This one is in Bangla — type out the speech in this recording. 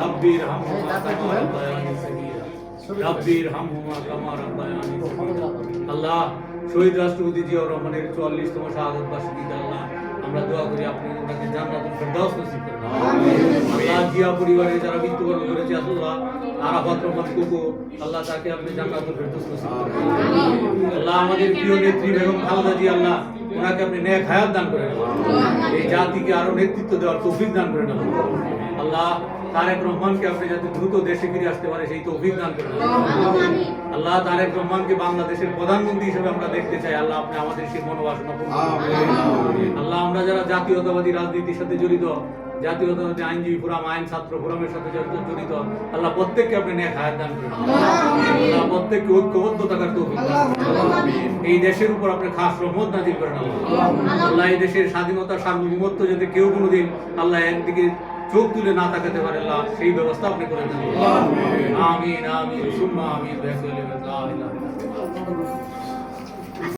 রব্বির হামহুমা কামা রাব্বায়ানি সগীরা রব্বির হামহুমা কামা রাব্বায়ানি সগীরা। আল্লাহ শহীদ রাষ্ট্রপতি জিয়াউর রহমানের 44তম শাহাদাত বার্ষিকীতে আল্লাহ আমরা দোয়া করি আপনি ওনাকে জান্নাতুল ফেরদাউস নসিব করেন। আল্লাহ জিয়া পরিবারে যারা মৃত্যুবরণ করেছে আল্লাহ আরাফাত রহমান কুকু আল্লাহ তাকে আপনি জান্নাতুল ফেরদাউস নসিব করেন। আল্লাহ আমাদের প্রিয় নেত্রী বেগম খালেদা জিয়া আল্লাহ ওনাকে আপনি নেক হায়াত দান করেন। এই জাতিকে আরো নেতৃত্ব দেওয়ার তৌফিক দান করেন। আল্লাহ তারেক রহমানকে আপনি যাতে দ্রুত দেশে ফিরে আসতে পারে সেই তৌফিক দান করেন। আল্লাহ তারেক রহমানকে বাংলাদেশের প্রধানমন্ত্রী হিসেবে আমরা দেখতে চাই। আল্লাহ আপনি আমাদের সেই মনোবাসনা পূর্ণ করুন। আল্লাহ আমরা যারা জাতীয়তাবাদী রাজনীতির সাথে জড়িত, জাতীয়তাবাদী আইনজীবী ফোরাম, আইন ছাত্র ফোরামের সাথে জড়িত আল্লাহ প্রত্যেককে আপনি নেক হায়াত দান করেন। আল্লাহ প্রত্যেককে ঐক্যবদ্ধ থাকার তৌফিক দান করেন। এই দেশের উপর আপনি খাস রহমত নাজিল করেন। আল্লাহ এই দেশের স্বাধীনতা সার্বভৌমত্ব যাতে কেউ কোনোদিন আল্লাহ একদিকে চোখ তুলে না তাকাতে পারে আল্লাহ সেই ব্যবস্থা আপনি করে দেন। আমিন আমিন সুম্মা আমিন।